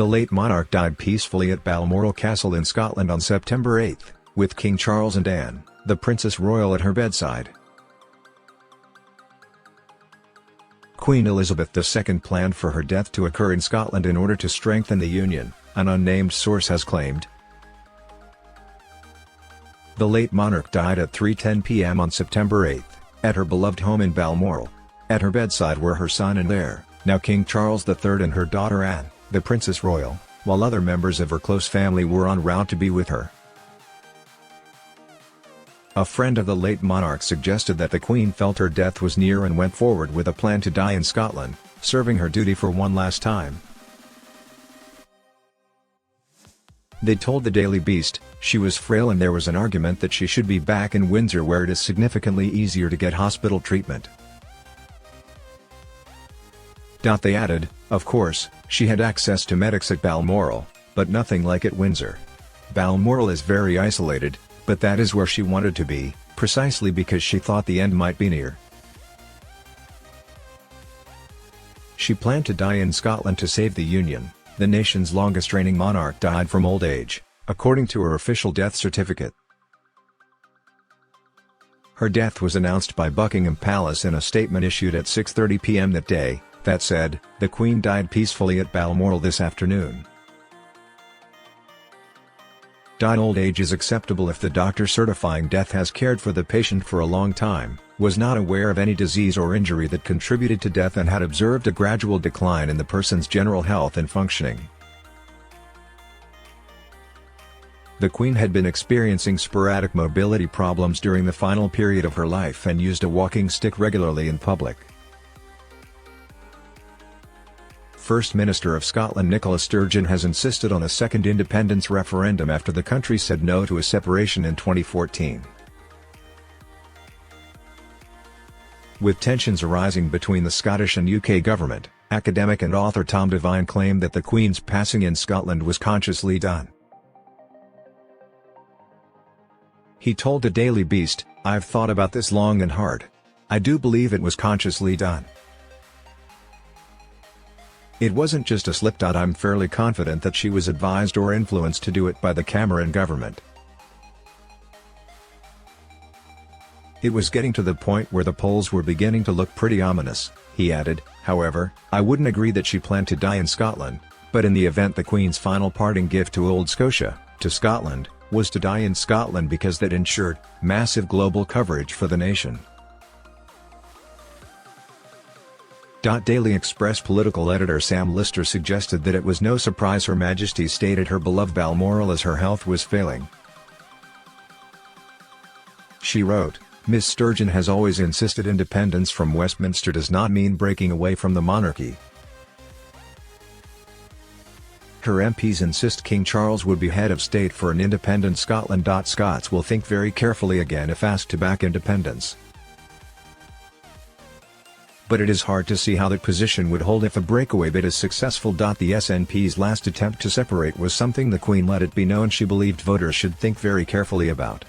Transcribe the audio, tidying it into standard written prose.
The late monarch died peacefully at Balmoral Castle in Scotland on September 8, with King Charles and Anne, the Princess Royal, at her bedside. Queen Elizabeth II planned for her death to occur in Scotland in order to strengthen the union, an unnamed source has claimed. The late monarch died at 3:10 p.m. on September 8, at her beloved home in Balmoral. At her bedside were her son and heir, now King Charles III, and her daughter Anne, the Princess Royal, while other members of her close family were en route to be with her. A friend of the late monarch suggested that the Queen felt her death was near and went forward with a plan to die in Scotland, serving her duty for one last time. They told the Daily Beast, she was frail and there was an argument that she should be back in Windsor where it is significantly easier to get hospital treatment. They added, of course, she had access to medics at Balmoral, but nothing like at Windsor. Balmoral is very isolated, but that is where she wanted to be, precisely because she thought the end might be near. She planned to die in Scotland to save the Union. The nation's longest-reigning monarch died from old age, according to her official death certificate. Her death was announced by Buckingham Palace in a statement issued at 6:30 p.m. that day, that said, "The Queen died peacefully at Balmoral this afternoon." Old age is acceptable if the doctor certifying death has cared for the patient for a long time, was not aware of any disease or injury that contributed to death, and had observed a gradual decline in the person's general health and functioning. The Queen had been experiencing sporadic mobility problems during the final period of her life and used a walking stick regularly in public. First Minister of Scotland Nicola Sturgeon has insisted on a second independence referendum after the country said no to a separation in 2014. With tensions arising between the Scottish and UK government, academic and author Tom Devine claimed that the Queen's passing in Scotland was consciously done. He told the Daily Beast, "I've thought about this long and hard. I do believe it was consciously done. It wasn't just a slip. I'm fairly confident that she was advised or influenced to do it by the Cameron government. It was getting to the point where the polls were beginning to look pretty ominous," he added. "However, I wouldn't agree that she planned to die in Scotland, but in the event the Queen's final parting gift to Old Scotia, to Scotland, was to die in Scotland because that ensured massive global coverage for the nation." Daily Express political editor Sam Lister suggested that it was no surprise Her Majesty stayed at her beloved Balmoral as her health was failing. She wrote, "Miss Sturgeon has always insisted independence from Westminster does not mean breaking away from the monarchy. Her MPs insist King Charles would be head of state for an independent Scotland. Scots will think very carefully again if asked to back independence. But it is hard to see how that position would hold if a breakaway bid is successful. The SNP's last attempt to separate was something the Queen let it be known she believed voters should think very carefully about.